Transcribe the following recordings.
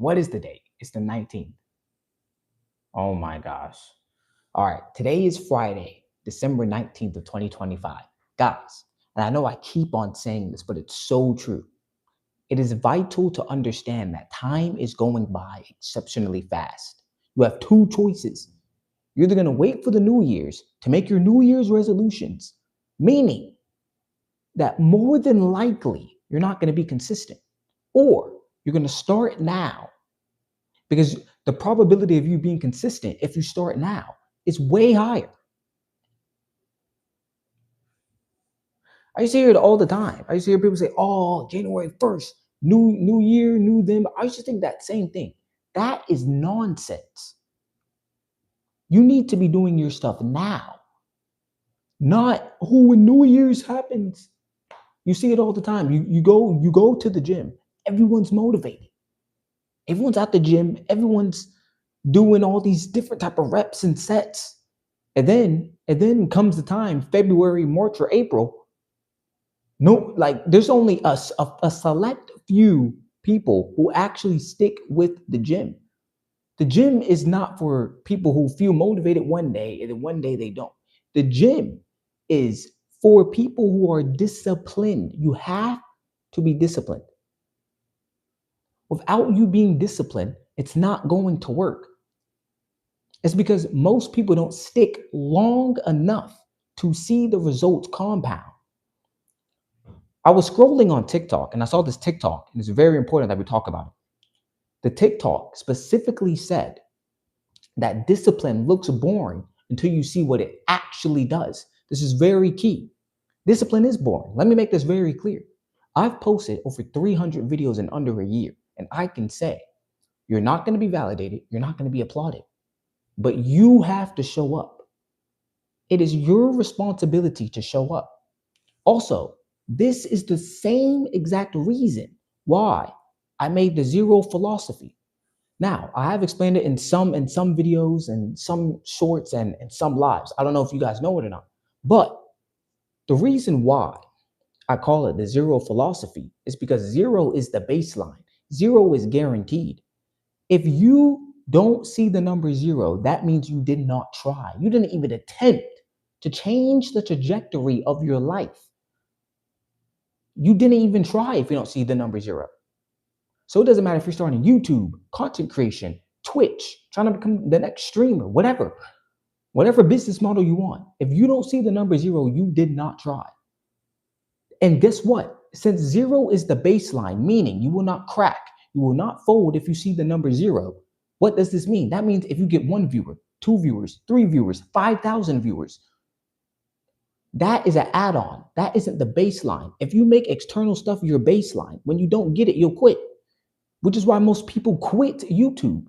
What is the date? It's the 19th. Oh my gosh. All right. Today is Friday, December 19th of 2025. Guys, and I know I keep on saying this, but it's so true. It is vital to understand that time is going by exceptionally fast. You have two choices. You're either going to wait for the New Year's to make your New Year's resolutions, meaning that more than likely you're not going to be consistent, or you're going to start now because the probability of you being consistent if you start now is way higher. I used to hear it all the time. I used to hear people say, "Oh, January 1st, new year, new them." I used to think that same thing. That is nonsense. You need to be doing your stuff now, not who when New Year's happens. You see it all the time. You go to the gym. Everyone's motivated. Everyone's at the gym. Everyone's doing all these different type of reps and sets. And then comes the time, February, March, or April. No, like there's only a select few people who actually stick with the gym. The gym is not for people who feel motivated one day and then one day they don't. The gym is for people who are disciplined. You have to be disciplined. Without you being disciplined, it's not going to work. It's because most people don't stick long enough to see the results compound. I was scrolling on TikTok and I saw this TikTok, and it's very important that we talk about it. The TikTok specifically said that discipline looks boring until you see what it actually does. This is very key. Discipline is boring. Let me make this very clear. I've posted over 300 videos in under a year, and I can say you're not going to be validated, you're not going to be applauded, but you have to show up. It is your responsibility to show up. Also, this is the same exact reason why I made the zero philosophy. Now, I have explained it in some videos and some shorts and some lives. I don't know if you guys know it or not. But the reason why I call it the zero philosophy is because zero is the baseline. Zero is guaranteed. If you don't see the number zero, that means you did not try. You didn't even attempt to change the trajectory of your life. You didn't even try if you don't see the number zero. So it doesn't matter if you're starting YouTube, content creation, Twitch, trying to become the next streamer, whatever business model you want. If you don't see the number zero, you did not try. And guess what? Since zero is the baseline, meaning you will not crack, you will not fold if you see the number zero. What does this mean? That means if you get one viewer, two viewers, three viewers, 5,000 viewers, that is an add-on. That isn't the baseline. If you make external stuff your baseline, when you don't get it, you'll quit, which is why most people quit YouTube.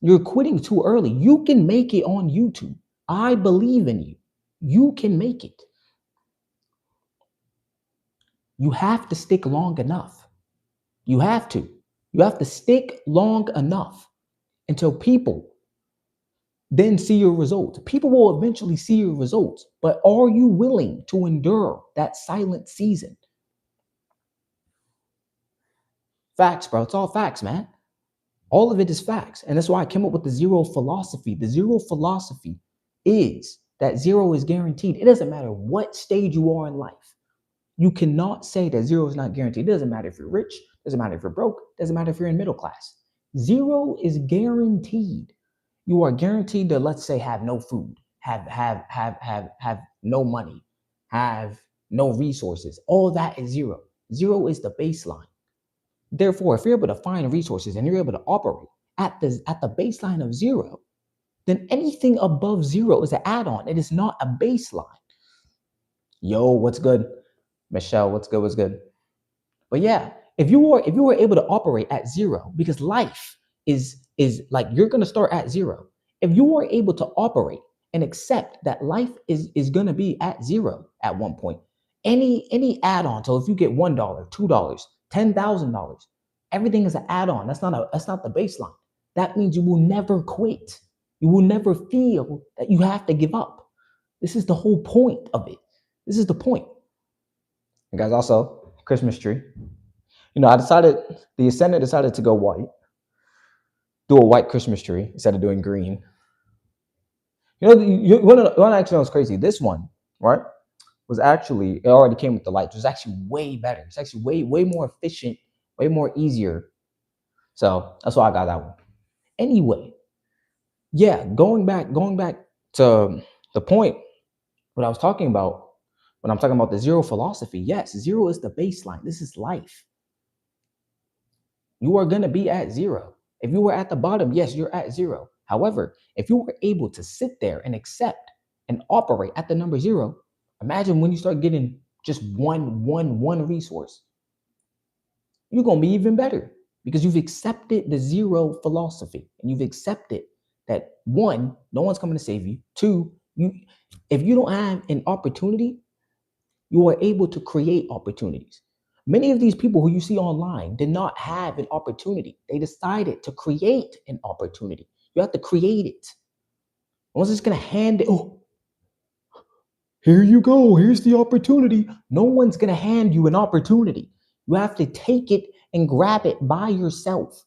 You're quitting too early. You can make it on YouTube. I believe in you. You can make it. You have to stick long enough. You have to. You have to stick long enough until people then see your results. People will eventually see your results, but are you willing to endure that silent season? Facts, bro. It's all facts, man. All of it is facts. And that's why I came up with the zero philosophy. The zero philosophy is that zero is guaranteed. It doesn't matter what stage you are in life. You cannot say that zero is not guaranteed. It doesn't matter if you're rich, it doesn't matter if you're broke, it doesn't matter if you're in middle class. Zero is guaranteed. You are guaranteed to, let's say, have no food, have no money, have no resources. All that is zero. Zero is the baseline. Therefore, if you're able to find resources and you're able to operate at the baseline of zero, then anything above zero is an add-on. It is not a baseline. Yo, what's good? Michelle, what's good? What's good? But yeah, if you were able to operate at zero, because life is like you're gonna start at zero. If you were able to operate and accept that life is gonna be at zero at one point, any add-on. So if you get $1, $2, $10,000, everything is an add-on. That's not the baseline. That means you will never quit. You will never feel that you have to give up. This is the whole point of it. This is the point. And guys, also Christmas tree. The Ascendant decided to go white. do a white Christmas tree instead of doing green. You want to actually know what's crazy? This one, right, was actually, it already came with the lights. It was actually way better. It's actually way more efficient, way more easier. So that's why I got that one. Anyway, yeah, going back to the point, what I was talking about when I'm talking about the zero philosophy. Yes, zero is the baseline. This is life. You are gonna be at zero. If you were at the bottom, yes, you're at zero. However, if you were able to sit there and accept and operate at the number zero, imagine when you start getting just one resource, you're gonna be even better because you've accepted the zero philosophy and you've accepted that one, no one's coming to save you. Two, you if you don't have an opportunity, you are able to create opportunities. Many of these people who you see online did not have an opportunity. They decided to create an opportunity. You have to create it. No one's just gonna hand it. Oh, here you go. Here's the opportunity. No one's gonna hand you an opportunity. You have to take it and grab it by yourself.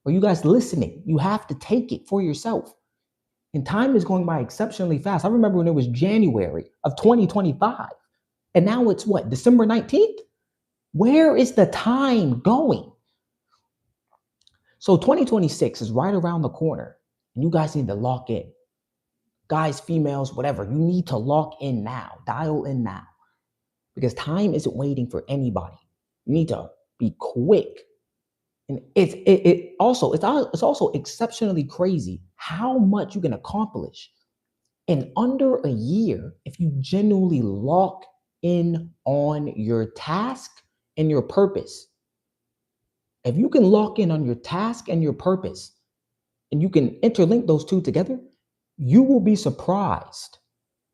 Are you guys listening? You have to take it for yourself. And time is going by exceptionally fast. I remember when it was January of 2025, and now it's what, December 19th? Where is the time going? So 2026 is right around the corner, and you guys need to lock in. Guys, females, whatever, you need to lock in now, dial in now, because time isn't waiting for anybody. You need to be quick. And it's also exceptionally crazy how much you can accomplish in under a year if you genuinely lock in on your task and your purpose. If you can lock in on your task and your purpose and you can interlink those two together, you will be surprised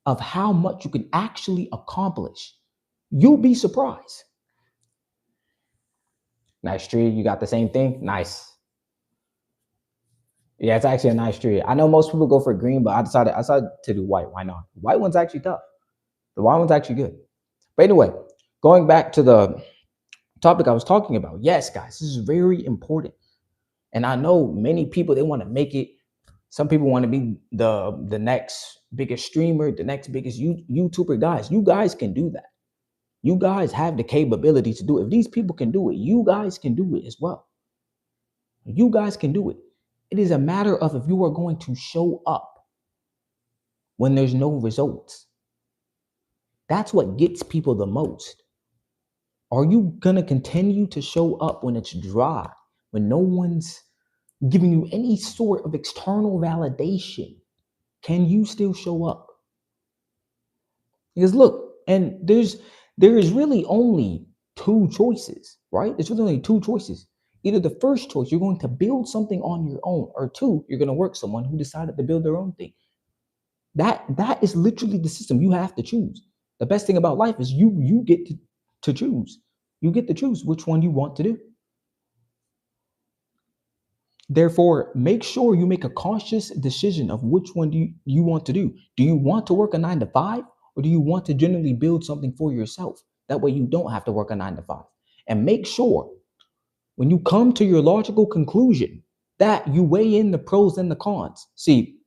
of how much you can actually accomplish. You'll be surprised. Nice tree. You got the same thing? Nice. Yeah, it's actually a nice tree. I know most people go for green, but I decided to do white. Why not? White one's actually tough. The white one's actually good. But anyway, going back to the topic I was talking about. Yes, guys, this is very important. And I know many people, they want to make it. Some people want to be the next biggest streamer, the next biggest YouTuber. Guys, you guys can do that. You guys have the capability to do it. If these people can do it, you guys can do it as well. You guys can do it. It is a matter of if you are going to show up when there's no results. That's what gets people the most. Are you going to continue to show up when it's dry, when no one's giving you any sort of external validation? Can you still show up? Because look, and there is really only two choices, right? There's really only two choices. Either the first choice, you're going to build something on your own, or two, you're going to work someone who decided to build their own thing. That is literally the system. You have to choose. The best thing about life is you get to choose. You get to choose which one you want to do. Therefore, make sure you make a conscious decision of which one you want to do. Do you want to work a 9 to 5, or do you want to genuinely build something for yourself? That way you don't have to work a 9 to 5. And make sure when you come to your logical conclusion that you weigh in the pros and the cons. See,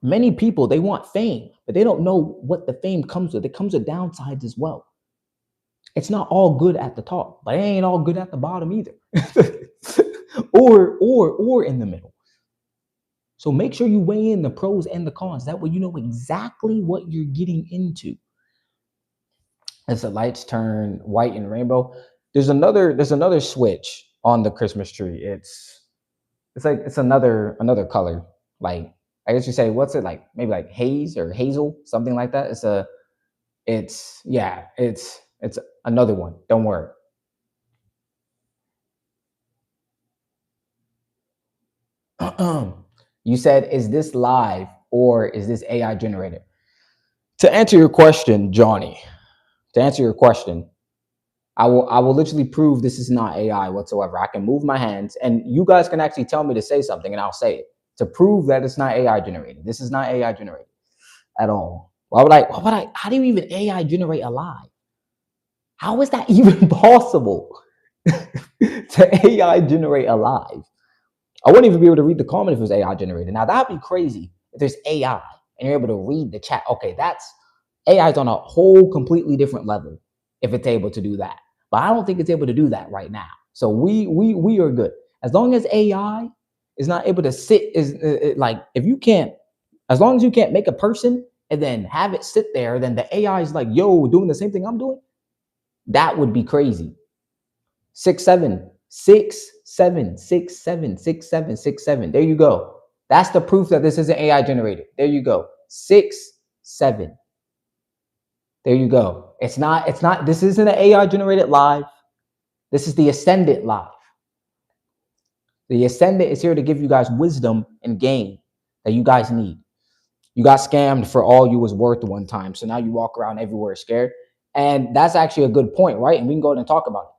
many people, they want fame, but they don't know what the fame comes with. It comes with downsides as well. It's not all good at the top, but it ain't all good at the bottom either. or in the middle. So make sure you weigh in the pros and the cons. That way you know exactly what you're getting into. As the lights turn white and rainbow, there's another switch on the Christmas tree. It's another color. Like, I guess you say, what's it like? Maybe like haze or hazel, something like that. It's another one. Don't worry. You said, is this live or is this AI generated? To answer your question, Johnny, to answer your question, I will literally prove this is not AI whatsoever. I can move my hands and you guys can actually tell me to say something and I'll say it to prove that it's not AI generated. This is not AI generated at all. How do you even AI generate a live? How is that even possible to AI generate a live? I wouldn't even be able to read the comment if it was AI generated. Now that'd be crazy if there's AI and you're able to read the chat. Okay, that's AI is on a whole completely different level if it's able to do that. But I don't think it's able to do that right now. So we are good as long as AI is not able to sit. Like if you can't, as long as you can't make a person and then have it sit there, then the AI is like, yo, doing the same thing I'm doing. That would be crazy. 6 7 There you go. That's the proof that this isn't AI generated. There you go. 6 7. There you go. It's not, this isn't an AI generated live. This is the Ascendant live. The Ascendant is here to give you guys wisdom and gain that you guys need. You got scammed for all you was worth one time. So now you walk around everywhere scared. And that's actually a good point, right? And we can go ahead and talk about it.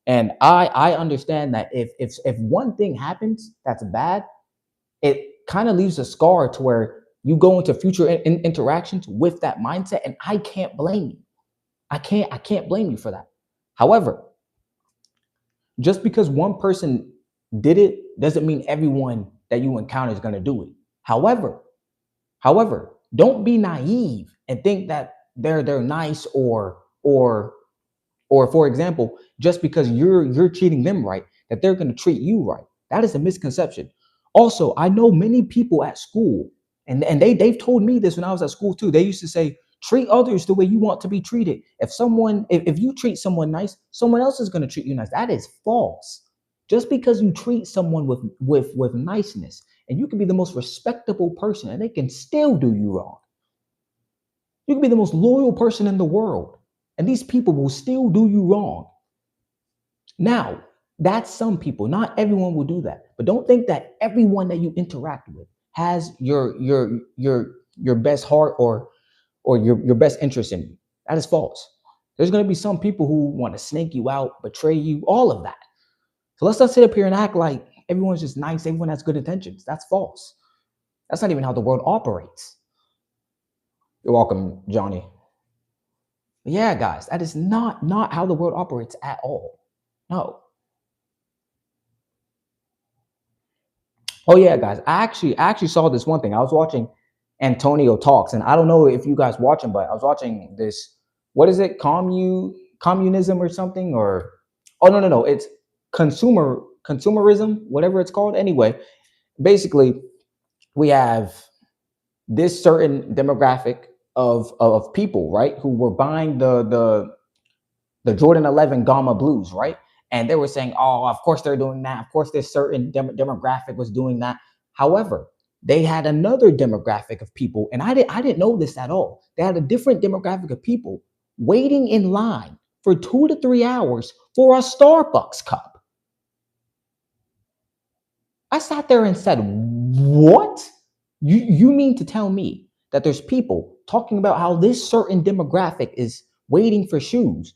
And I understand that if one thing happens that's bad, it kind of leaves a scar to where you go into future interactions with that mindset. And I can't blame you. I can't blame you for that. However, just because one person did it doesn't mean everyone that you encounter is going to do it. However, don't be naive and think that they're nice or for example, just because you're treating them right, that they're going to treat you right. That is a misconception. Also, I know many people at school, and they've told me this when I was at school too. They used to say, treat others the way you want to be treated. If you treat someone nice, someone else is going to treat you nice. That is false. Just because you treat someone with niceness, and you can be the most respectable person, and they can still do you wrong. You can be the most loyal person in the world, and these people will still do you wrong. Now, that's some people. Not everyone will do that. But don't think that everyone that you interact with has your best heart or your best interest in you. That is false. There's going to be some people who want to snake you out, betray you, all of that. So let's not sit up here and act like everyone's just nice, everyone has good intentions. That's false. That's not even how the world operates. You're welcome, Johnny. Yeah, guys, that is not how the world operates at all. No. Oh yeah, guys. I actually saw this one thing. I was watching Antonio Talks, and I don't know if you guys watch him, but I was watching this. What is it? Communism or something? Or oh no, it's consumerism, whatever it's called. Anyway, basically, we have this certain demographic of people, right, who were buying the Jordan 11 Gamma Blues, right? And they were saying, oh, of course they're doing that. Of course, this certain demographic was doing that. However, they had another demographic of people, and I didn't know this at all. They had a different demographic of people waiting in line for 2 to 3 hours for a Starbucks cup. I sat there and said, what? You mean to tell me that there's people talking about how this certain demographic is waiting for shoes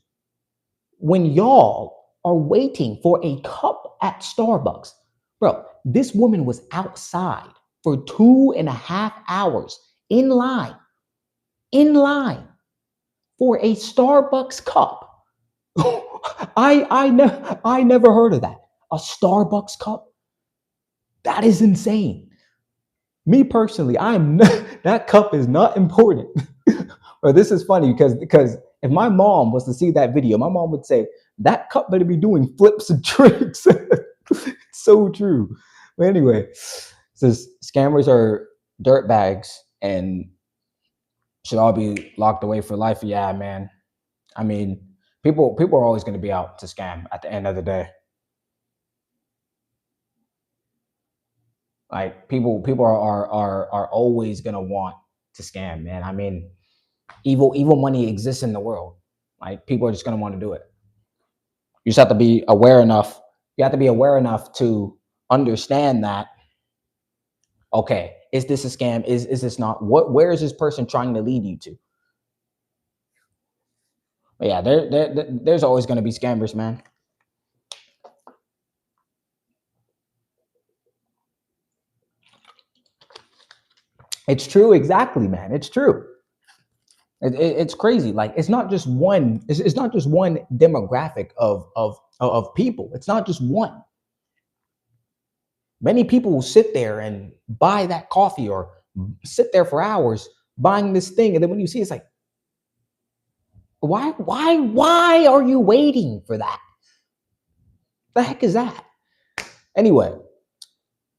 when y'all are waiting for a cup at Starbucks? Bro, this woman was outside for 2.5 hours in line for a Starbucks cup. I never heard of that. A Starbucks cup? That is insane. Me personally, that cup is not important. But this is funny because if my mom was to see that video, my mom would say, that cup better be doing flips and tricks. It's so true. But anyway, says scammers are dirtbags and should all be locked away for life. Yeah, man. I mean, people are always going to be out to scam at the end of the day. Like people are always going to want to scam, man. I mean, evil money exists in the world. Like people are just going to want to do it. You just have to be aware enough. You have to be aware enough to understand that, okay, is this a scam? Is this not? Where is this person trying to lead you to? But yeah, there's always going to be scammers, man. It's true, exactly, man. It's true. It's crazy. Like it's not just one. It's not just one demographic of people. It's not just one. Many people will sit there and buy that coffee or sit there for hours buying this thing. And then when you see it's like, why are you waiting for that? The heck is that? Anyway,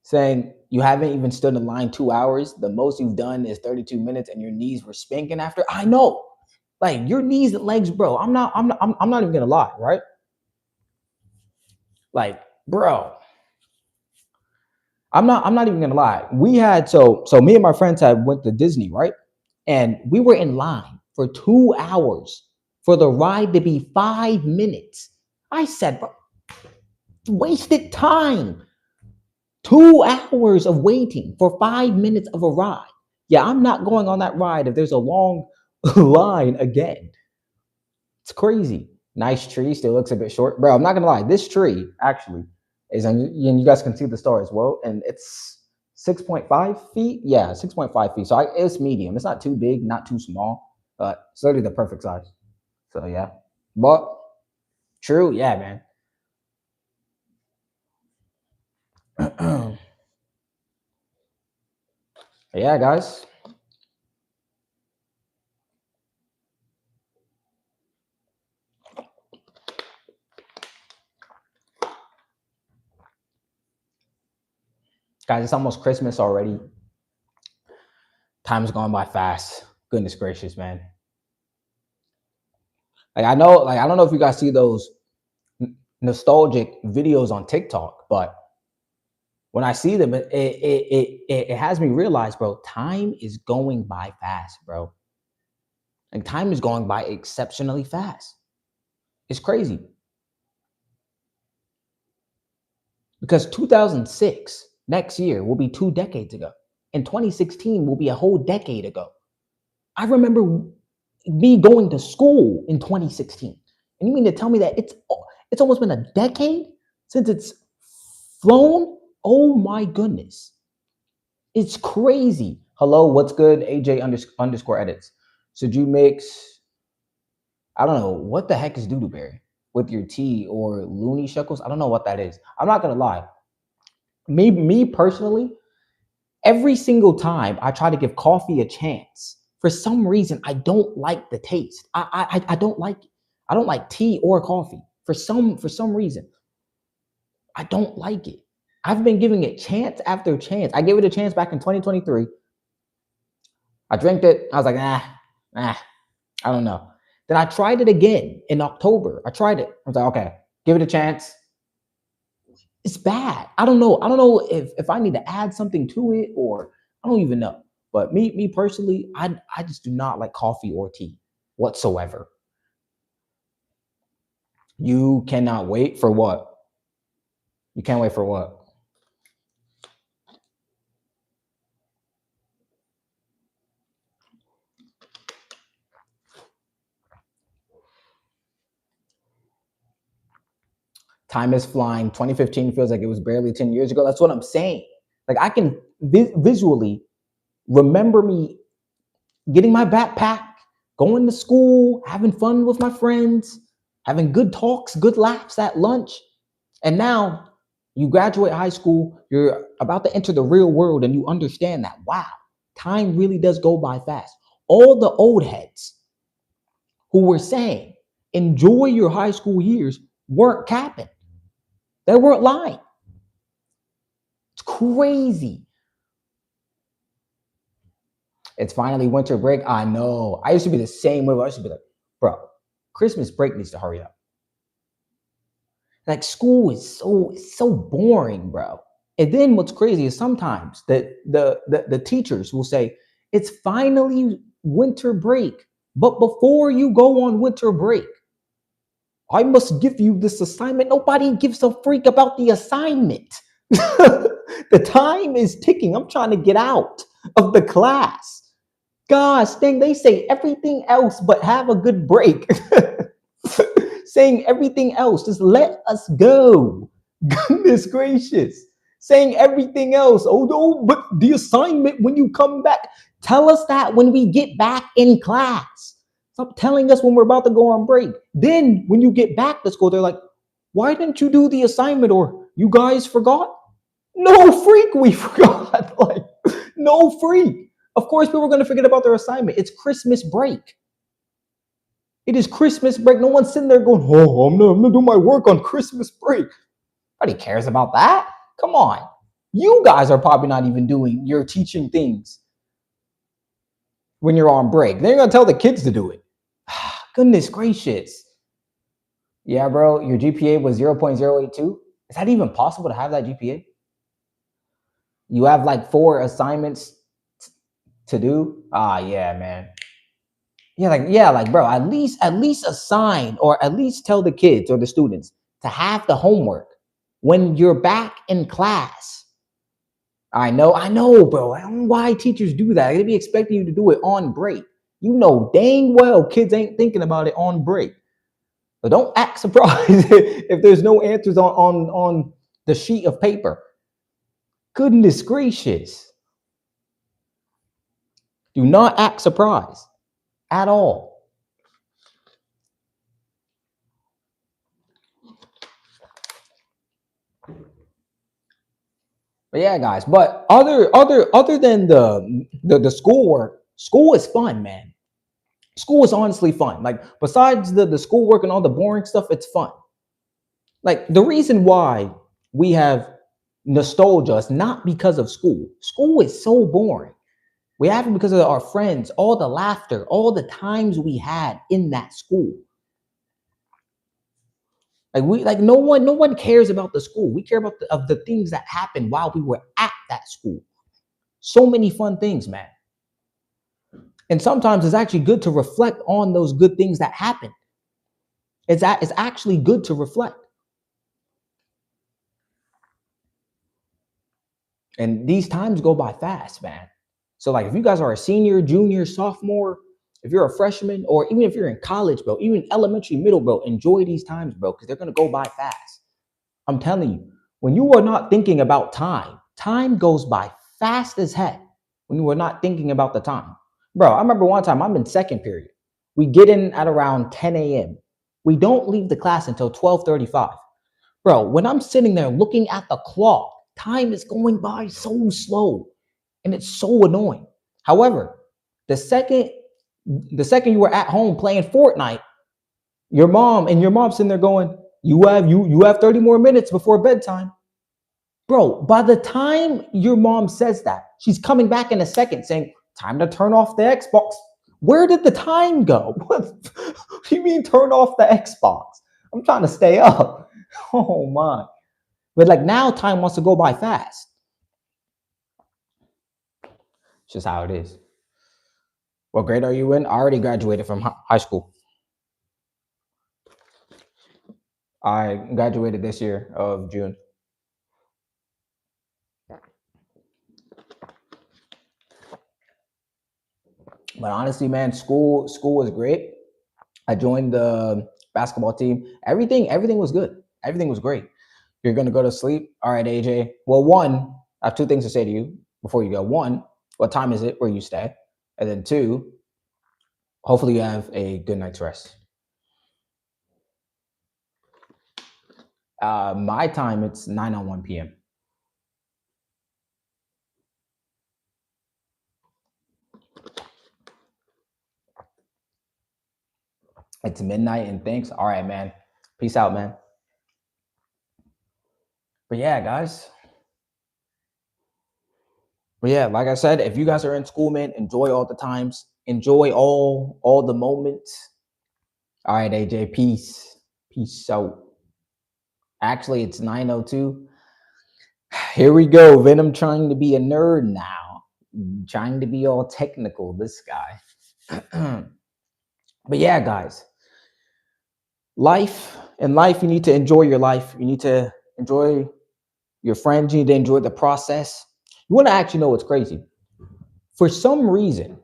saying you haven't even stood in line 2 hours. The most you've done is 32 minutes and your knees were spanking after. I know. Like your knees and legs, bro. I'm not even gonna lie, right? Like, bro. I'm not even gonna lie. We had so me and my friends had went to Disney, right? And we were in line for 2 hours for the ride to be 5 minutes. I said, bro, wasted time. 2 hours of waiting for 5 minutes of a ride. Yeah, I'm not going on that ride if there's a long line again. It's crazy. Nice tree, still looks a bit short. Bro, I'm not gonna lie. This tree actually is, and you guys can see the star as well, and it's 6.5 feet. Yeah, 6.5 feet. So it's medium. It's not too big, not too small, but it's literally the perfect size. So yeah. But true, yeah, man. Yeah, guys. Guys, it's almost Christmas already. Time's gone by fast. Goodness gracious, man. Like I know, like I don't know if you guys see those nostalgic videos on TikTok, but when I see them, it has me realize, bro, time is going by fast, bro. And time is going by exceptionally fast. It's crazy. Because 2006, next year, will be 2 decades ago. And 2016 will be a whole decade ago. I remember me going to school in 2016. And you mean to tell me that it's almost been a decade since it's flown? Oh my goodness. It's crazy. Hello, what's good? AJ underscore edits. Should you mix, I don't know, what the heck is doodleberry with your tea or loony shuckles? I don't know what that is. I'm not gonna lie. Me personally, every single time I try to give coffee a chance, for some reason I don't like the taste. I don't like it. I don't like tea or coffee for some reason. I don't like it. I've been giving it chance after chance. I gave it a chance back in 2023. I drank it. I was like, I don't know. Then I tried it again in October. I tried it. I was like, okay, give it a chance. It's bad. I don't know. I don't know if I need to add something to it or I don't even know. But me personally, I just do not like coffee or tea whatsoever. You cannot wait for what? You can't wait for what? Time is flying. 2015 feels like it was barely 10 years ago. That's what I'm saying. Like I can visually remember me getting my backpack, going to school, having fun with my friends, having good talks, good laughs at lunch. And now you graduate high school, you're about to enter the real world, and you understand that, wow, time really does go by fast. All the old heads who were saying, enjoy your high school years, weren't capping. They weren't lying. It's crazy. It's finally winter break. I know. I used to be the same way. I used to be like, bro, Christmas break needs to hurry up. Like school is so boring, bro. And then what's crazy is sometimes the teachers will say, it's finally winter break. But before you go on winter break, I must give you this assignment. Nobody gives a freak about the assignment. The time is ticking. I'm trying to get out of the class. Gosh, dang, they say everything else but have a good break. Saying everything else, just let us go. Goodness gracious. Saying everything else. Oh no, but the assignment when you come back. Tell us that when we get back in class. Stop telling us when we're about to go on break. Then when you get back to school, they're like, why didn't you do the assignment? Or you guys forgot? No freak, we forgot. Like, no freak. Of course, people are going to forget about their assignment. It's Christmas break. It is Christmas break. No one's sitting there going, oh, I'm gonna do my work on Christmas break. Nobody cares about that. Come on. You guys are probably not even doing your teaching things when you're on break. They're going to tell the kids to do it. Goodness gracious. Yeah, bro, your GPA was 0.082. Is that even possible to have that GPA? You have like 4 assignments to do? Yeah, man. Yeah, bro, at least assign or at least tell the kids or the students to have the homework when you're back in class. I know, bro. I don't know why teachers do that. They be expecting you to do it on break. You know dang well kids ain't thinking about it on break. But don't act surprised if there's no answers on the sheet of paper. Goodness gracious. Do not act surprised at all. But yeah, guys. But other than the schoolwork, school is fun, man. School is honestly fun. Like besides the schoolwork and all the boring stuff, it's fun. Like the reason why we have nostalgia is not because of school. School is so boring. We have it because of our friends, all the laughter, all the times we had in that school. Like no one cares about the school. We care about the things that happened while we were at that school. So many fun things, man. And sometimes it's actually good to reflect on those good things that happened. It's actually good to reflect. And these times go by fast, man. So like if you guys are a senior, junior, sophomore, if you're a freshman, or even if you're in college, bro, even elementary, middle, bro, enjoy these times, bro, because they're gonna go by fast. I'm telling you, when you are not thinking about time, time goes by fast as heck when you are not thinking about the time. Bro, I remember one time I'm in second period. We get in at around 10 a.m. We don't leave the class until 12:35. Bro, when I'm sitting there looking at the clock, time is going by so slow and it's so annoying. However, the second you were at home playing Fortnite, your mom's sitting there going, you have 30 more minutes before bedtime. Bro, by the time your mom says that, she's coming back in a second saying, time to turn off the Xbox. Where did the time go? What do you mean turn off the Xbox? I'm trying to stay up. Oh my. But like now time wants to go by fast. It's just how it is. What grade are you in? I already graduated from high school. I graduated this year of June. But honestly, man, school was great. I joined the basketball team. Everything was good. Everything was great. You're gonna go to sleep. All right, AJ. Well, one, I have 2 things to say to you before you go. One, what time is it where you stay? And then 2, hopefully you have a good night's rest. My time, it's 9:01 p.m. It's midnight and thanks. All right, man. Peace out, man. But yeah, guys. But yeah, like I said, if you guys are in school, man, enjoy all the times. Enjoy all the moments. All right, AJ, peace. Peace out. Actually, it's 9:02. Here we go. Venom trying to be a nerd now. Trying to be all technical, this guy. But yeah, guys. Life, you need to enjoy your life. You need to enjoy your friends. You need to enjoy the process. You want to actually know what's crazy? For some reason,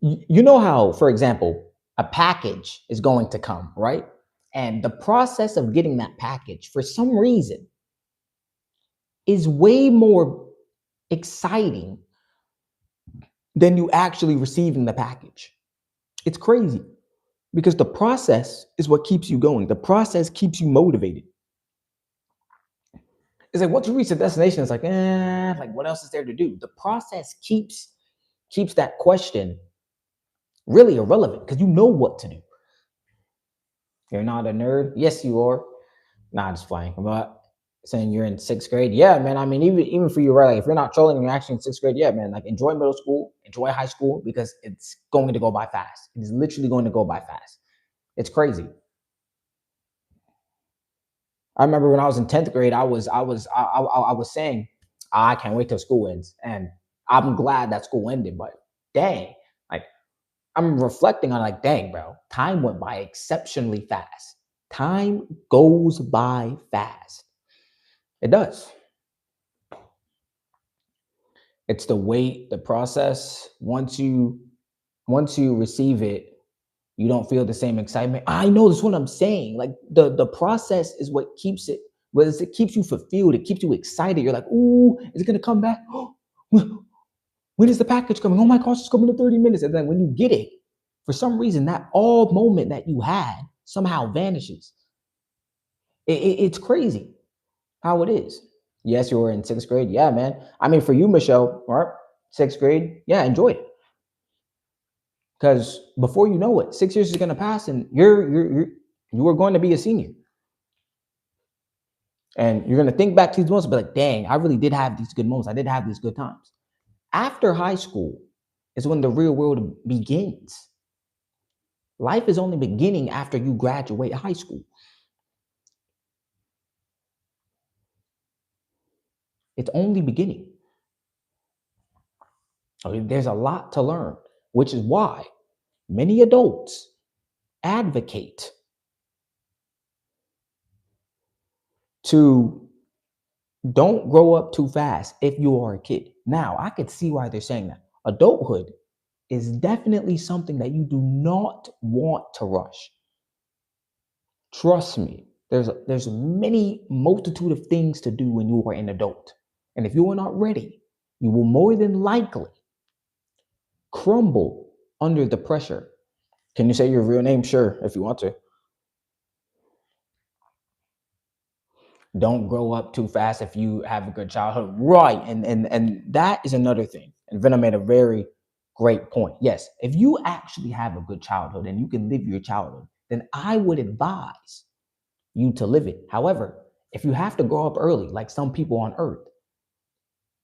you know how, for example, a package is going to come, right? And the process of getting that package, for some reason, is way more exciting than you actually receiving the package. It's crazy because the process is what keeps you going. The process keeps you motivated. It's like once you reach the destination, it's like what else is there to do? The process keeps that question really irrelevant because you know what to do. You're not a nerd. Yes, you are. Nah, just playing. But saying you're in sixth grade, yeah, man. I mean, even for you, right? Like if you're not trolling and you're actually in sixth grade, yeah, man. Like enjoy middle school, enjoy high school because it's going to go by fast. It is literally going to go by fast. It's crazy. I remember when I was in 10th grade, I was saying, I can't wait till school ends. And I'm glad that school ended, but dang, like I'm reflecting on like, dang, bro, time went by exceptionally fast. Time goes by fast. It does. It's the wait, the process. Once you receive it, you don't feel the same excitement. I know that's what I'm saying. Like the process is what keeps it, whether it keeps you fulfilled, it keeps you excited. You're like, ooh, is it gonna come back? When is the package coming? Oh my gosh, it's coming in 30 minutes. And then when you get it, for some reason, that all moment that you had somehow vanishes. It's crazy how it is. Yes, you were in sixth grade. Yeah, man. I mean, for you, Michelle, right? Sixth grade, yeah, enjoy it. Because before you know it, 6 years is gonna pass, and you are going to be a senior, and you're gonna think back to these moments, and be like, "Dang, I really did have these good moments. I did have these good times." After high school is when the real world begins. Life is only beginning after you graduate high school. It's only beginning. I mean, there's a lot to learn, which is why many adults advocate to don't grow up too fast if you are a kid. Now, I could see why they're saying that. Adulthood is definitely something that you do not want to rush. Trust me, there's many multitude of things to do when you are an adult. And if you are not ready, you will more than likely crumble under the pressure. Can you say your real name? Sure, if you want to. Don't grow up too fast if you have a good childhood. Right. And that is another thing. And Venom made a very great point. Yes, if you actually have a good childhood and you can live your childhood, then I would advise you to live it. However, if you have to grow up early, like some people on earth,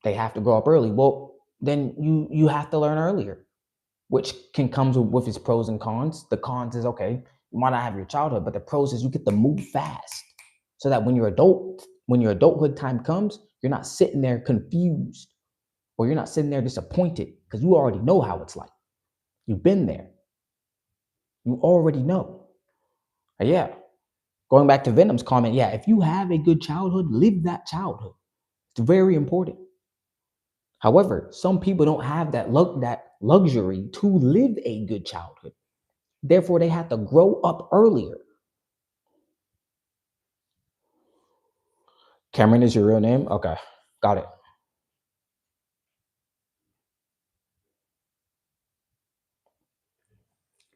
they have to grow up early. Well, then you have to learn earlier, which can comes with its pros and cons. The cons is okay, you might not have your childhood, but the pros is you get to move fast. So that when your adulthood time comes, you're not sitting there confused or you're not sitting there disappointed because you already know how it's like. You've been there. You already know. Yeah. Going back to Venom's comment, yeah, if you have a good childhood, live that childhood. It's very important. However, some people don't have that luxury to live a good childhood. Therefore, they have to grow up earlier. Cameron is your real name? Okay, got it.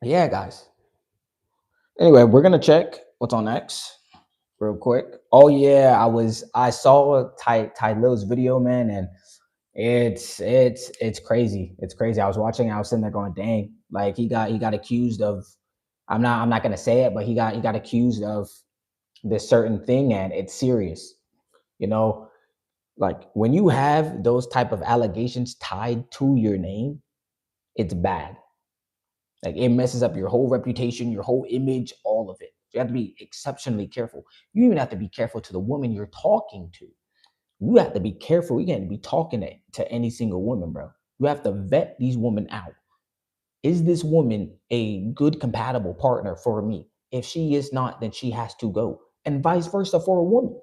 Yeah, guys. Anyway, we're gonna check what's on X real quick. Oh yeah, I saw Ty Lil's video, man, and it's crazy. It's crazy. I was watching, I was sitting there going, dang, like he got accused of, I'm not gonna say it, but he got accused of this certain thing, and it's serious. You know, like when you have those type of allegations tied to your name, it's bad. Like it messes up your whole reputation, your whole image, all of it. You have to be exceptionally careful. You even have to be careful to the woman you're talking to. You have to be careful. You can't be talking to any single woman, bro. You have to vet these women out. Is this woman a good compatible partner for me? If she is not, then she has to go. And vice versa for a woman.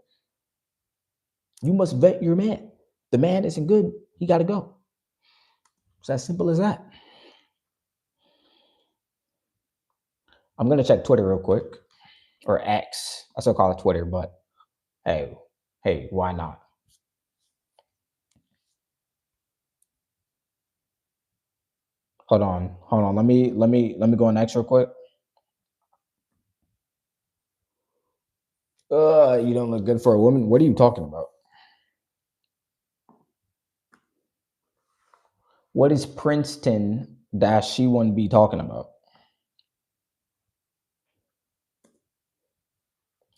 You must vet your man. The man isn't good, he got to go. It's as simple as that. I'm gonna check Twitter real quick, or X. I still call it Twitter, but hey, hey, why not? Hold on. Let me go on X real quick. You don't look good for a woman. What are you talking about? What is Princeton dash she wouldn't be talking about?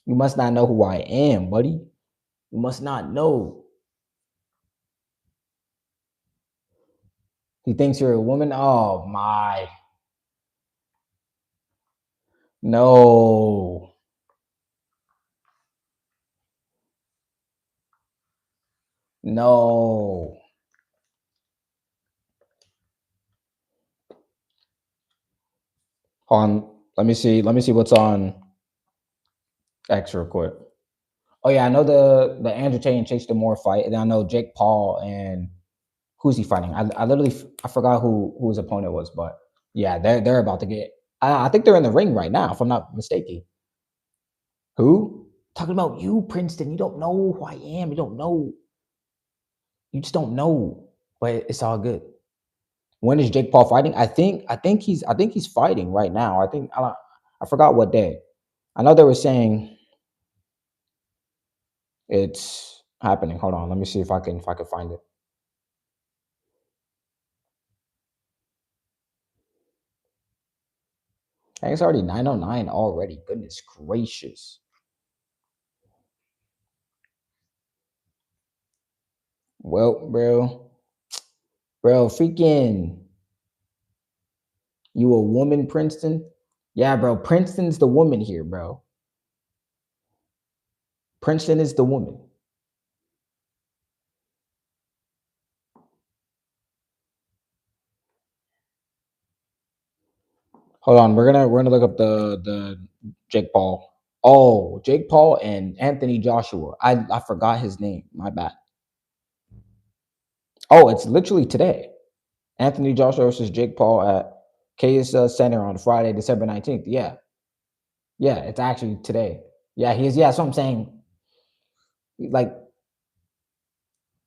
You must not know who I am, buddy. You must not know. He thinks you're a woman? Oh my. No. No. On let me see. Let me see what's on X real quick. Oh yeah, I know the Andrew Tate and Chase Demore fight, and I know Jake Paul and who's he fighting? I literally I forgot who his opponent was, but yeah, they're about to get. I think they're in the ring right now, if I'm not mistaken. Who? Talking about you, Princeton. You don't know who I am. You don't know. You just don't know. But it's all good. When is Jake Paul fighting? I think he's fighting right now. I forgot what day. I know they were saying it's happening. Hold on, let me see if I can find it. I think it's already 9:09 already. Goodness gracious. Well, bro, freaking you a woman, Princeton? Yeah, bro. Princeton's the woman here, bro. Princeton is the woman. Hold on, we're gonna look up the Jake Paul. Oh, Jake Paul and Anthony Joshua. I forgot his name. My bad. Oh, it's literally today. Anthony Joshua versus Jake Paul at KS Center on Friday, December 19th. Yeah, it's actually today. Yeah, he is. Yeah, so I'm saying, like,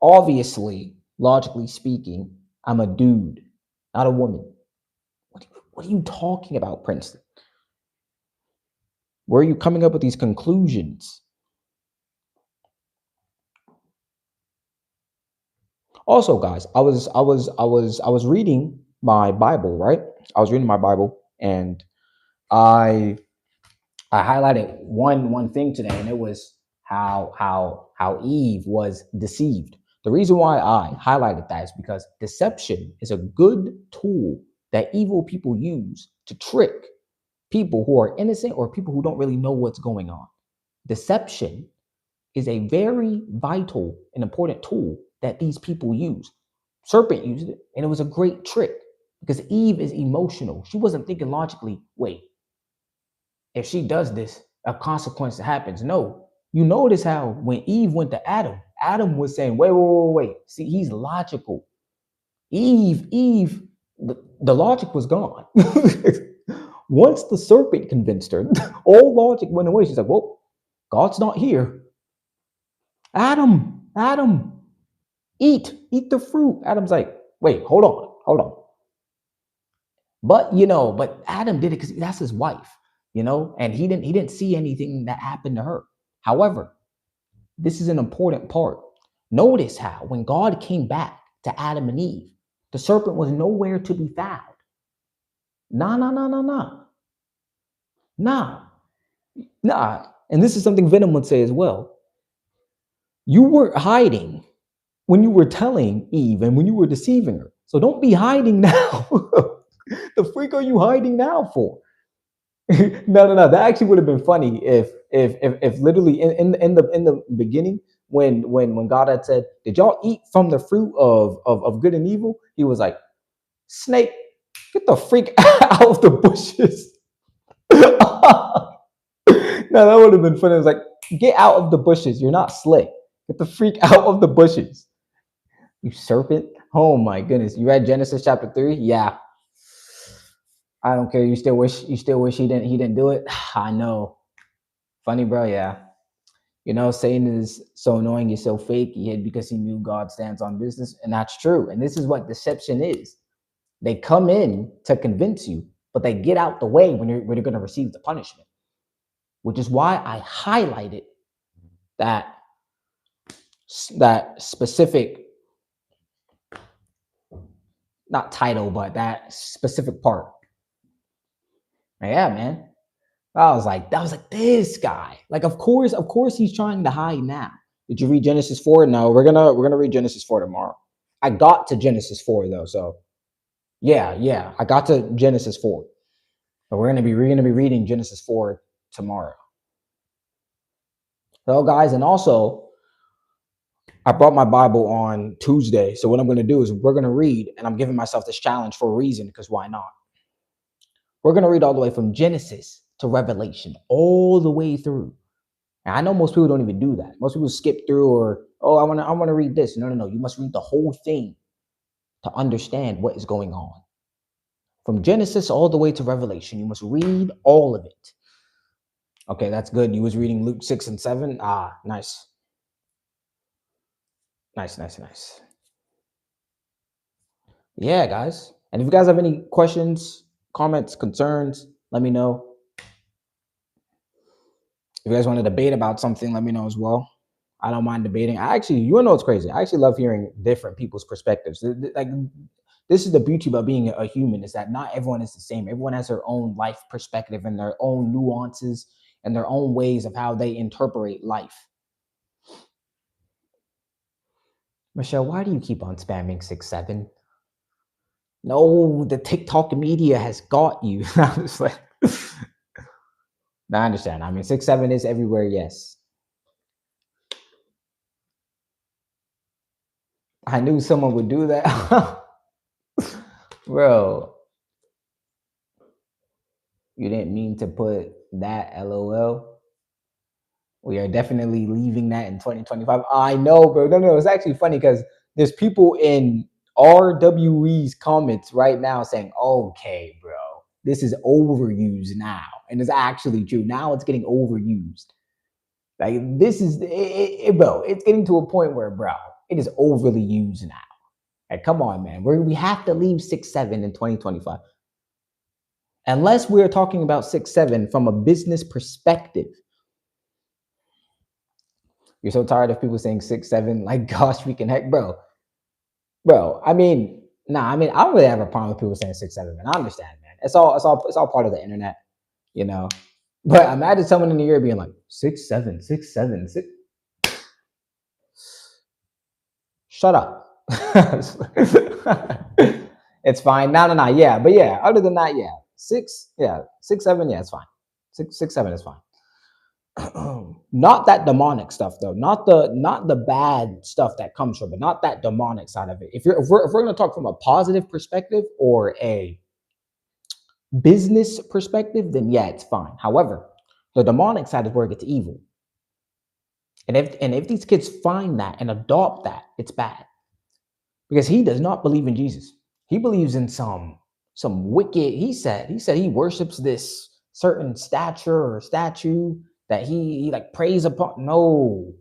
obviously, logically speaking, I'm a dude, not a woman. What are you talking about, Princeton? Where are you coming up with these conclusions? Also, guys, I was reading my Bible, right? I was reading my Bible, and I I highlighted one thing today, and it was how Eve was deceived. The reason why I highlighted that is because deception is a good tool that evil people use to trick people who are innocent or people who don't really know what's going on. Deception is a very vital and important tool that these people use. Serpent used it, and it was a great trick because Eve is emotional. She wasn't thinking logically, wait, if she does this, a consequence happens. No, you notice how when Eve went to Adam, Adam was saying, wait. See, he's logical. Eve, the logic was gone. Once the serpent convinced her, all logic went away. She's like, well, God's not here. Adam, eat the fruit. Adam's like, wait, hold on. But Adam did it because that's his wife, and he didn't see anything that happened to her. However, this is an important part. Notice how when God came back to Adam and Eve, the serpent was nowhere to be found. Nah, nah, nah, nah, nah, nah, nah. And this is something Venom would say as well. You weren't hiding when you were telling Eve and when you were deceiving her. So don't be hiding now. The freak are you hiding now for? No. That actually would have been funny if literally in the beginning when God had said, "Did y'all eat from the fruit of good and evil?" He was like, "Snake, get the freak out of the bushes." No, that would have been funny. It was like, "Get out of the bushes. You're not slick. Get the freak out of the bushes." You serpent. Oh my goodness. You read Genesis chapter 3? Yeah. I don't care. You still wish he didn't do it. I know. Funny, bro. Yeah. Satan is so annoying, he's so fake. He hid because he knew God stands on business. And that's true. And this is what deception is. They come in to convince you, but they get out the way when you're going to receive the punishment, which is why I highlighted that that specific not title, but that specific part. Yeah, man. That was like this guy. Like, of course, he's trying to hide now. Did you read Genesis 4? No, we're gonna read Genesis 4 tomorrow. I got to Genesis 4 though, so yeah, I got to Genesis 4. But we're gonna be reading Genesis 4 tomorrow. So guys, and also I brought my Bible on Tuesday. So what I'm gonna do is we're gonna read, and I'm giving myself this challenge for a reason, because why not? We're gonna read all the way from Genesis to Revelation, all the way through. And I know most people don't even do that. Most people skip through, or oh, I wanna read this. No. You must read the whole thing to understand what is going on. From Genesis all the way to Revelation, you must read all of it. Okay, that's good. You was reading Luke 6 and 7. Ah, nice. Nice. Yeah, guys. And if you guys have any questions, comments, concerns, let me know. If you guys want to debate about something, let me know as well. I don't mind debating. You wanna know what's crazy? I actually love hearing different people's perspectives. Like, this is the beauty about being a human, is that not everyone is the same. Everyone has their own life perspective and their own nuances and their own ways of how they interpret life. Michelle, why do you keep on spamming 6-7? No, the TikTok media has got you. I was like, no, I understand. I mean, 6-7 is everywhere, yes. I knew someone would do that. Bro, you didn't mean to put that, LOL. We are definitely leaving that in 2025. I know, bro. No. It's actually funny because there's people in RWE's comments right now saying, okay, bro, this is overused now. And it's actually true. Now it's getting overused. Like, this is, bro, it's getting to a point where, bro, it is overly used now. Like, come on, man. We have to leave 6-7 in 2025. Unless we're talking about 6-7 from a business perspective. You're so tired of people saying 6-7, like, gosh, freaking heck, bro. I mean, I don't really have a problem with people saying 6-7, man. I understand, man. It's all part of the internet, you know. But imagine someone in the year being like 6-7, 6-7, 6. Shut up. It's fine. No. Yeah, but yeah. Other than that, yeah, 6-7. Yeah, it's fine. 6-7 is fine. Not that demonic stuff though, not the bad stuff that comes from it, not that demonic side of it. If we're going to talk from a positive perspective or a business perspective, then yeah, it's fine. However, the demonic side is where it gets evil. And if these kids find that and adopt that, it's bad. Because he does not believe in Jesus. He believes in some wicked, he said he worships this certain stature or statue that he like prays upon. No,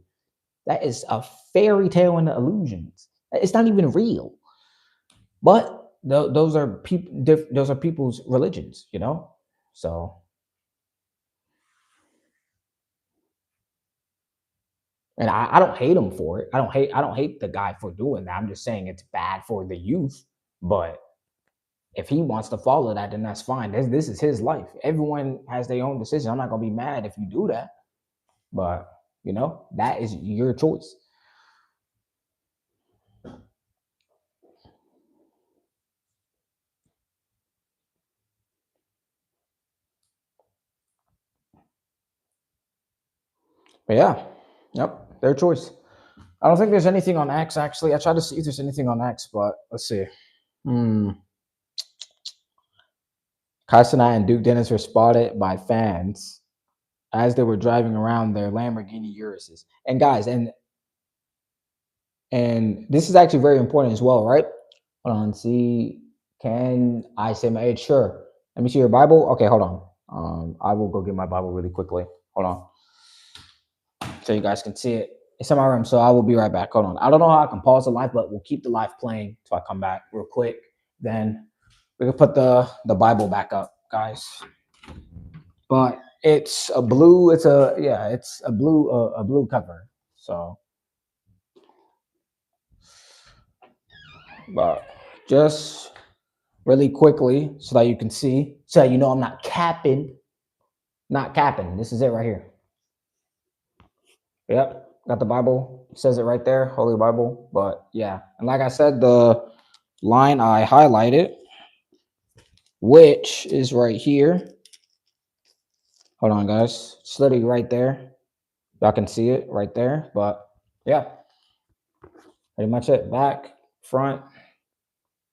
that is a fairy tale and illusions. It's not even real. But those are people's religions, you know. So, and I don't hate him for it. I don't hate the guy for doing that. I'm just saying it's bad for the youth. But if he wants to follow that, then that's fine. This is his life. Everyone has their own decision. I'm not gonna be mad if you do that. But you know, that is your choice. But yeah, yep, their choice. I don't think there's anything on X actually. I tried to see if there's anything on X, but let's see. Casanat and Duke Dennis were spotted by fans as they were driving around their Lamborghini Uruses. And guys, and this is actually very important as well, right? Hold on, see, can I say my age? Sure. Let me see your Bible. Okay, hold on. I will go get my Bible really quickly. Hold on. So you guys can see it. It's in my room, so I will be right back. Hold on. I don't know how I can pause the live, but we'll keep the live playing till I come back real quick. Then we can put the Bible back up, guys. But it's a blue. It's a blue cover. So, but just really quickly so that you can see, so that you know I'm not capping. Not capping. This is it right here. Yep. Got the Bible. It says it right there, Holy Bible. But yeah. And like I said, the line I highlighted, which is right here. Hold on, guys. It's literally right there. Y'all can see it right there. But yeah, pretty much it. Back, front,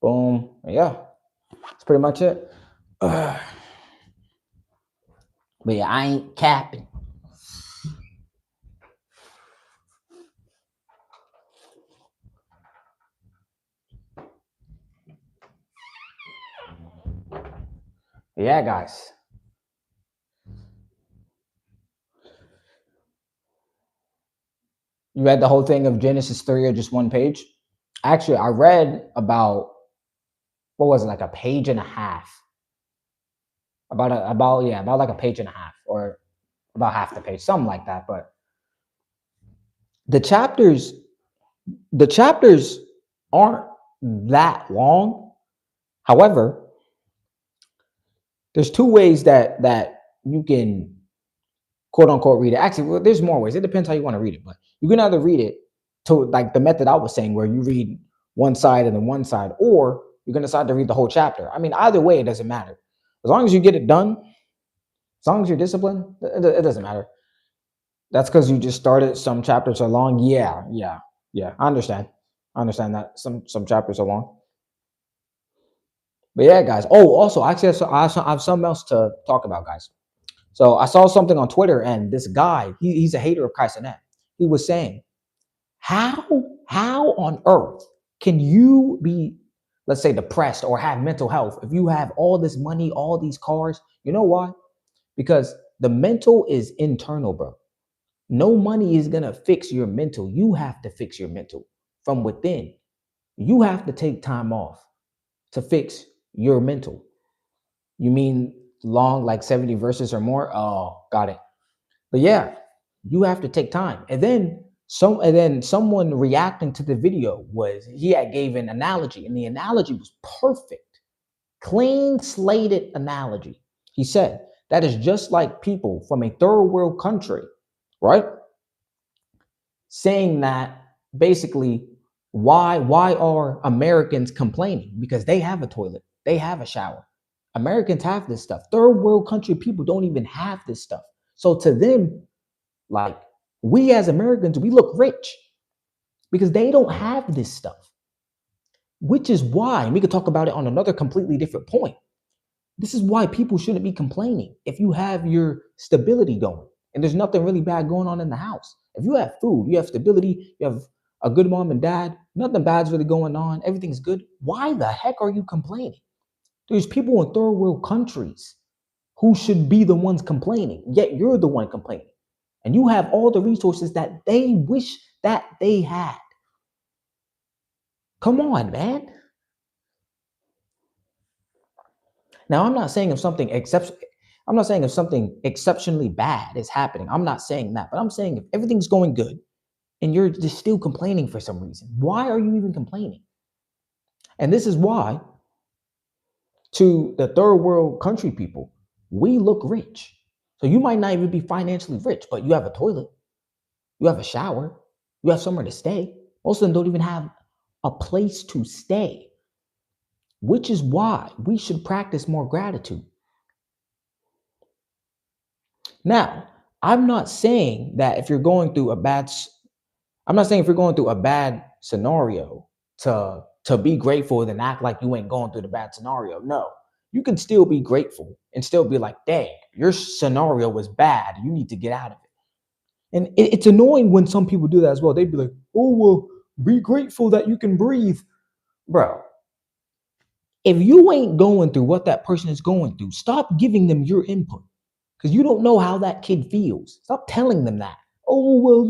boom. Yeah, that's pretty much it. But yeah, I ain't capping. Yeah, guys. You read the whole thing of Genesis 3 or just one page? Actually, I read about, what was it, like a page and a half. About like a page and a half, or about half the page, something like that. But the chapters, the chapters aren't that long. However, there's two ways that you can quote unquote read it. Actually, well, there's more ways. It depends how you want to read it, but you can either read it to like the method I was saying, where you read one side and then one side, or you can decide to read the whole chapter. I mean, either way, it doesn't matter. As long as you get it done, as long as you're disciplined, it doesn't matter. That's because you just started. Some chapters are long. Yeah. I understand. I understand that some chapters are long. But yeah, guys. Oh, also, actually, I have something else to talk about, guys. So I saw something on Twitter, and this guy, he's a hater of Kaisenet. He was saying, how how on earth can you be, let's say, depressed or have mental health if you have all this money, all these cars? You know why? Because the mental is internal, bro. No money is gonna fix your mental. You have to fix your mental from within. You have to take time off to fix your mental. You mean long, like 70 verses or more? Oh, got it. But yeah, you have to take time. And then someone reacting to the video was, he had gave an analogy, and the analogy was perfect. Clean slated analogy. He said that is just like people from a third world country, right? Saying that basically, why are Americans complaining? Because they have a toilet, they have a shower. Americans have this stuff. Third world country people don't even have this stuff. So to them, like, we as Americans, we look rich because they don't have this stuff. Which is why, and we could talk about it on another completely different point. This is why people shouldn't be complaining if you have your stability going and there's nothing really bad going on in the house. If you have food, you have stability, you have a good mom and dad, nothing bad's really going on, everything's good. Why the heck are you complaining? There's people in third world countries who should be the ones complaining, yet you're the one complaining. And you have all the resources that they wish that they had. Come on, man. Now, I'm not saying if something exceptionally bad is happening. I'm not saying that, but I'm saying if everything's going good and you're just still complaining for some reason, why are you even complaining? And this is why, to the third world country people, we look rich. So you might not even be financially rich, but you have a toilet, you have a shower, you have somewhere to stay. Most of them don't even have a place to stay, which is why we should practice more gratitude. Now, I'm not saying that if you're going through a I'm not saying if you're going through a bad scenario to be grateful and act like you ain't going through the bad scenario. No, you can still be grateful and still be like, dang, your scenario was bad. You need to get out of it. And it's annoying when some people do that as well. They'd be like, oh, well, be grateful that you can breathe. Bro, if you ain't going through what that person is going through, stop giving them your input because you don't know how that kid feels. Stop telling them that. Oh, well,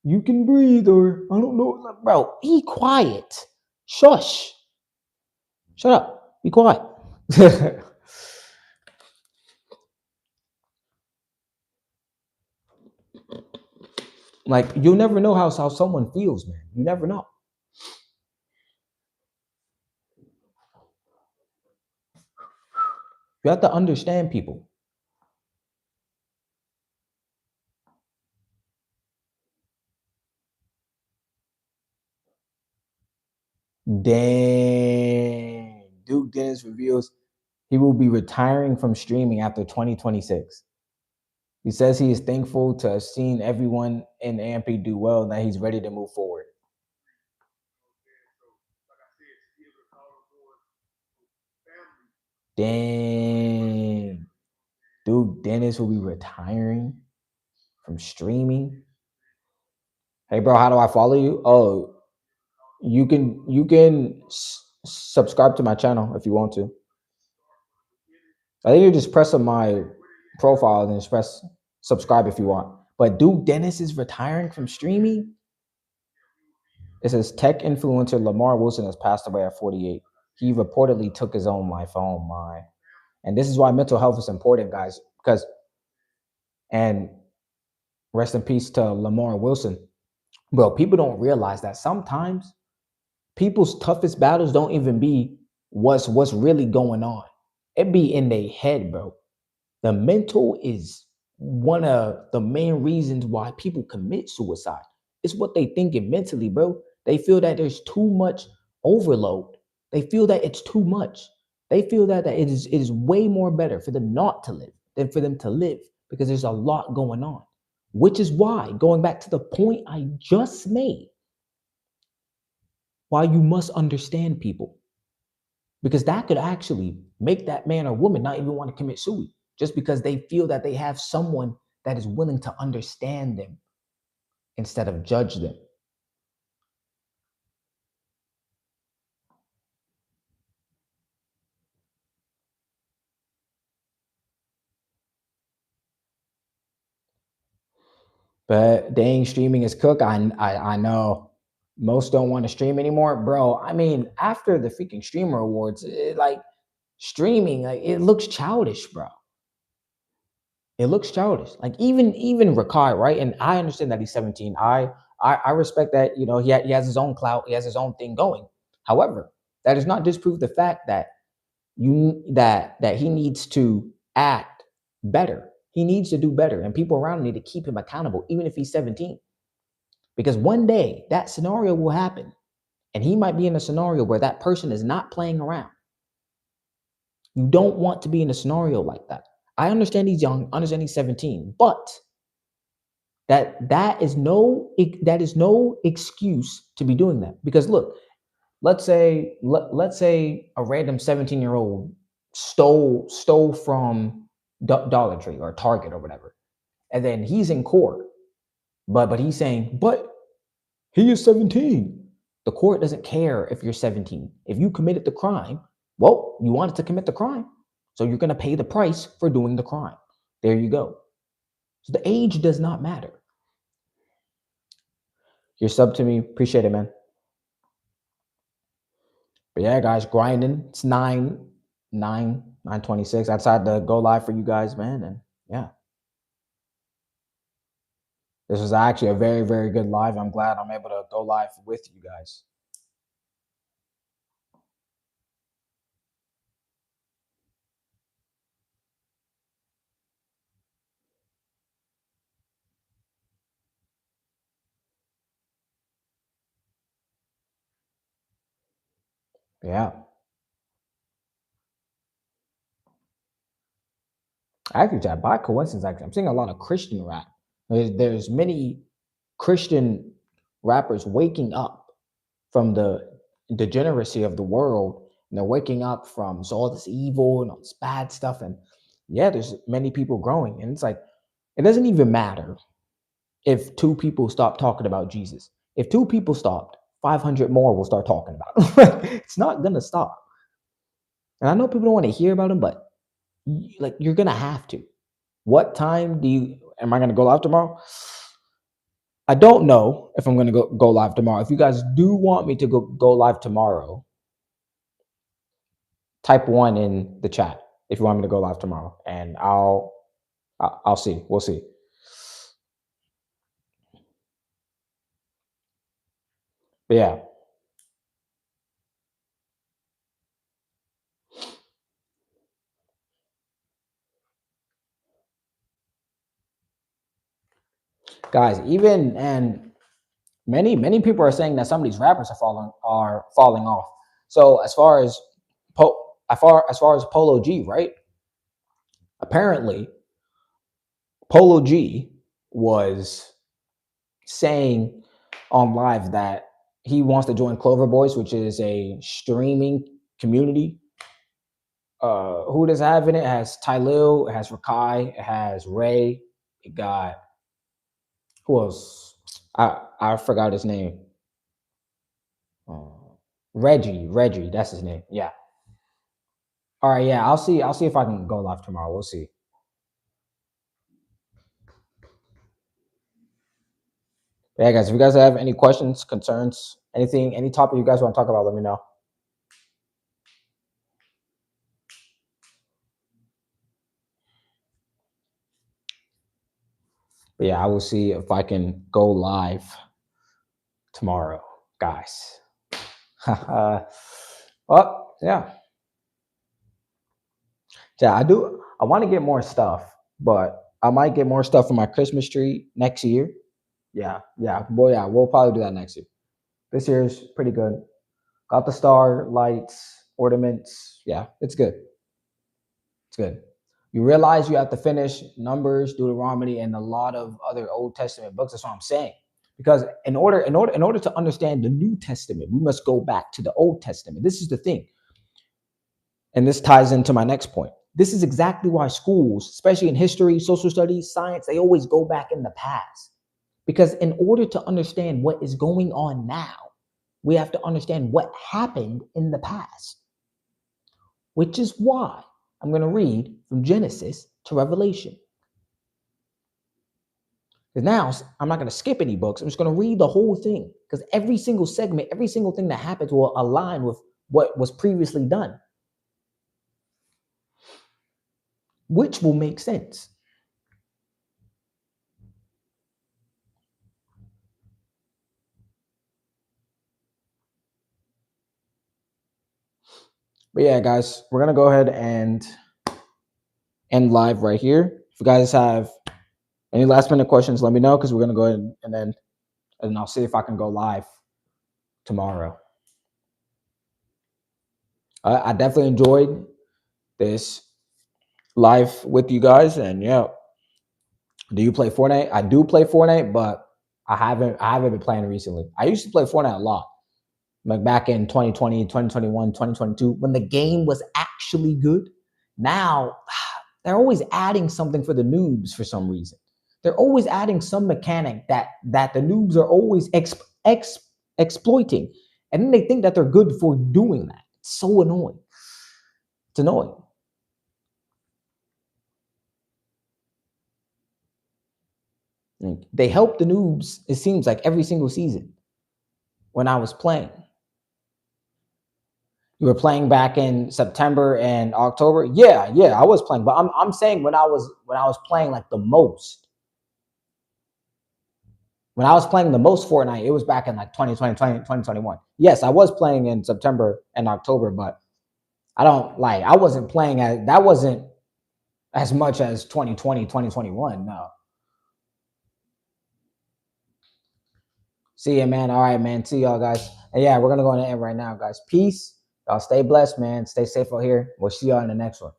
you can breathe, or I don't know. Bro, be quiet. Shush. Shut up. Be quiet. Like, you'll never know how someone feels, man. You never know. You have to understand people. Dang. Duke Dennis reveals he will be retiring from streaming after 2026. He says he is thankful to have seen everyone in AMP do well and that he's ready to move forward. Dang. Duke Dennis will be retiring from streaming. Hey bro, how do I follow you? Oh, you can subscribe to my channel if you want to. I think you just press on my profile and just press subscribe if you want. But Duke Dennis is retiring from streaming. It says tech influencer Lamar Wilson has passed away at 48. He reportedly took his own life. Oh my. And this is why mental health is important, guys. Because and rest in peace to Lamar Wilson. Bro, people don't realize that sometimes people's toughest battles don't even be what's really going on. It be in their head, bro. The mental is one of the main reasons why people commit suicide. It's what they thinking mentally, bro. They feel that there's too much overload. They feel that it's too much. They feel that it is way more better for them not to live than for them to live because there's a lot going on. Which is why, going back to the point I just made, why you must understand people. Because that could actually make that man or woman not even want to commit suicide just because they feel that they have someone that is willing to understand them instead of judge them. But dang, streaming is cook. I know most don't want to stream anymore, bro. I mean, after the freaking streamer awards, like streaming, like it looks childish, bro. It looks childish. Like even Rakai, right? And I understand that he's 17. I respect that. You know, he has his own clout. He has his own thing going. However, that does not disprove the fact that that he needs to act better. He needs to do better, and people around him need to keep him accountable, even if he's 17. Because one day that scenario will happen, and he might be in a scenario where that person is not playing around. You don't want to be in a scenario like that. I understand he's young, understand he's 17, but that is no excuse to be doing that. Because look, let's say a random 17-year-old stole from Dollar Tree or Target or whatever, and then he's in court, but he's saying, but he is 17. The court doesn't care if you're 17. If you committed the crime, well, you wanted to commit the crime, so you're going to pay the price for doing the crime. There you go. So the age does not matter. You're sub to me, appreciate it, man. But yeah, guys, grinding. It's 9:26. I decided to go live for you guys, man. And yeah, this was actually a very, very good live. I'm glad I'm able to go live with you guys. Yeah. Actually, Chad, by coincidence, actually, I'm seeing a lot of Christian rap. There's many Christian rappers waking up from the degeneracy of the world, and they're waking up from all this evil and all this bad stuff. And yeah, there's many people growing, and it's like it doesn't even matter if two people stop talking about Jesus. If two people stopped, 500 more will start talking about him. It's not gonna stop. And I know people don't want to hear about him, but like you're gonna have to. What time am I gonna go live tomorrow? I don't know if I'm gonna go live tomorrow. If you guys do want me to go live tomorrow, type one in the chat if you want me to go live tomorrow, and I'll see. We'll see. But yeah, guys. Even and many people are saying that some of these rappers are falling off. So as far as Polo G, right? Apparently, Polo G was saying on live that he wants to join Clover Boys, which is a streaming community. Who does it have in it? It has Tylil, it has Rakai, it has Ray, it got who else? I forgot his name. Uh, Reggie, that's his name. Yeah. All right, yeah. I'll see if I can go live tomorrow. We'll see. Yeah, guys. If you guys have any questions, concerns, anything, any topic you guys want to talk about, let me know. But yeah, I will see if I can go live tomorrow, guys. Well, yeah. Yeah, I do. I want to get more stuff, but I might get more stuff for my Christmas tree next year. Yeah. Boy, yeah, we'll probably do that next year. This year's pretty good. Got the star lights, ornaments. Yeah, it's good. It's good. You realize you have to finish Numbers, Deuteronomy, and a lot of other Old Testament books. That's what I'm saying. Because in order to understand the New Testament, we must go back to the Old Testament. This is the thing. And this ties into my next point. This is exactly why schools, especially in history, social studies, science, they always go back in the past. Because in order to understand what is going on now, we have to understand what happened in the past, which is why I'm going to read from Genesis to Revelation. Because now I'm not going to skip any books. I'm just going to read the whole thing because every single segment, every single thing that happens will align with what was previously done, which will make sense. But yeah, guys, we're going to go ahead and end live right here. If you guys have any last minute questions, let me know because we're going to go ahead and I'll see if I can go live tomorrow. I definitely enjoyed this live with you guys. And yeah, do you play Fortnite? I do play Fortnite, but I haven't been playing recently. I used to play Fortnite a lot. Like back in 2020, 2021, 2022, when the game was actually good. Now they're always adding something for the noobs for some reason. They're always adding some mechanic that the noobs are always exploiting. And then they think that they're good for doing that. It's so annoying. It's annoying. They help the noobs, it seems like every single season when I was playing. You were playing back in September and October. Yeah, I was playing, but I'm saying when I was playing like the most. When I was playing the most Fortnite, it was back in like 2020, 2021. Yes, I was playing in September and October, but I wasn't playing that wasn't as much as 2020, 2021. No. See ya, man. All right, man. See y'all, guys. And yeah, we're gonna go on the end right now, guys. Peace. Y'all stay blessed, man. Stay safe out here. We'll see y'all in the next one.